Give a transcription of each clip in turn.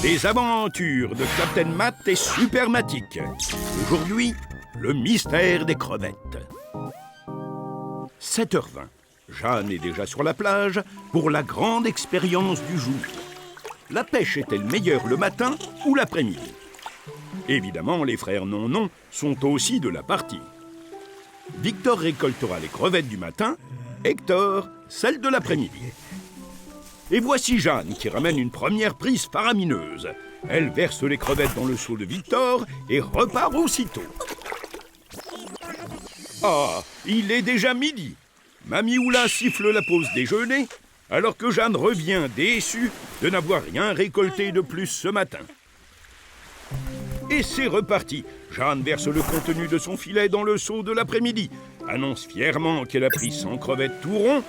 Les aventures de Captain Matt et Supermatic. Aujourd'hui, le mystère des crevettes. 7h20. Jeanne est déjà sur la plage pour la grande expérience du jour. La pêche est-elle meilleure le matin ou l'après-midi? Évidemment, les frères Non-Non sont aussi de la partie. Victor récoltera les crevettes du matin, Hector, celles de l'après-midi. Et voici Jeanne qui ramène une première prise faramineuse. Elle verse les crevettes dans le seau de Victor et repart aussitôt. Ah, il est déjà midi. Mamie Oula siffle la pause déjeuner, alors que Jeanne revient déçue de n'avoir rien récolté de plus ce matin. Et c'est reparti. Jeanne verse le contenu de son filet dans le seau de l'après-midi, annonce fièrement qu'elle a pris 100 crevettes tout rond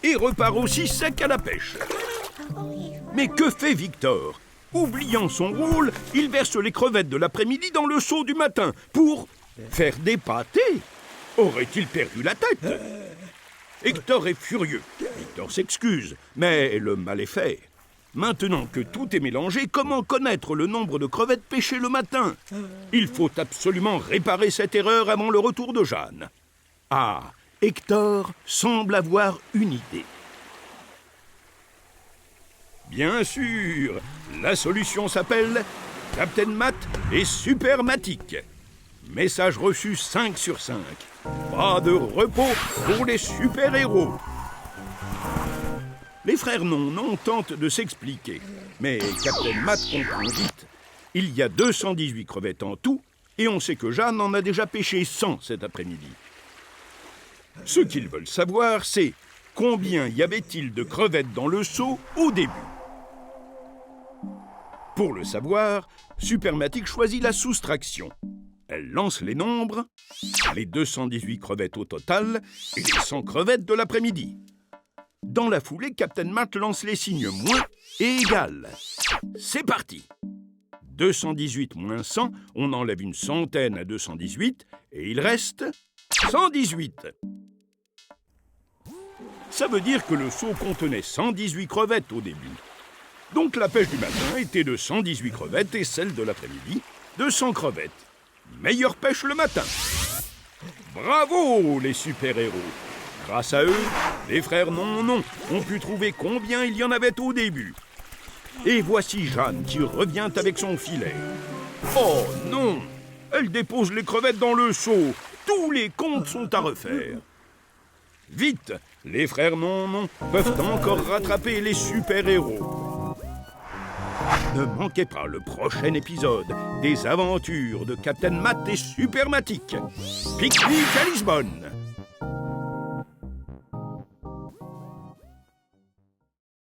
et repart aussi sec à la pêche. Mais que fait Victor? Oubliant son rôle, il verse les crevettes de l'après-midi dans le seau du matin pour faire des pâtés. Aurait-il perdu la tête? Hector est furieux. Victor s'excuse, mais le mal est fait. Maintenant que tout est mélangé, comment connaître le nombre de crevettes pêchées le matin? Il faut absolument réparer cette erreur avant le retour de Jeanne. Ah, Hector semble avoir une idée. Bien sûr, la solution s'appelle Captain Matt et Supermatic. Message reçu 5 sur 5. Pas de repos pour les super-héros. Les frères Non-Non tentent de s'expliquer, mais Captain Matt comprend vite. Il y a 218 crevettes en tout, et on sait que Jeanne en a déjà pêché 100 cet après-midi. Ce qu'ils veulent savoir, c'est combien y avait-il de crevettes dans le seau au début. Pour le savoir, Supermatic choisit la soustraction. Elle lance les nombres, les 218 crevettes au total et les 100 crevettes de l'après-midi. Dans la foulée, Captain Matt lance les signes moins et égal. C'est parti. 218 moins 100, on enlève une centaine à 218 et il reste 118. Ça veut dire que le seau contenait 118 crevettes au début. Donc la pêche du matin était de 118 crevettes et celle de l'après-midi de 100 crevettes. Meilleure pêche le matin. Bravo les super-héros. Grâce à eux, les frères Non-Non ont pu trouver combien il y en avait au début. Et voici Jeanne qui revient avec son filet. Oh non! Elle dépose les crevettes dans le seau. Tous les comptes sont à refaire. Vite! Les frères Non-Non peuvent encore rattraper les super-héros. Ne manquez pas le prochain épisode des aventures de Captain Matt et Supermatic. Pique-nique à Lisbonne!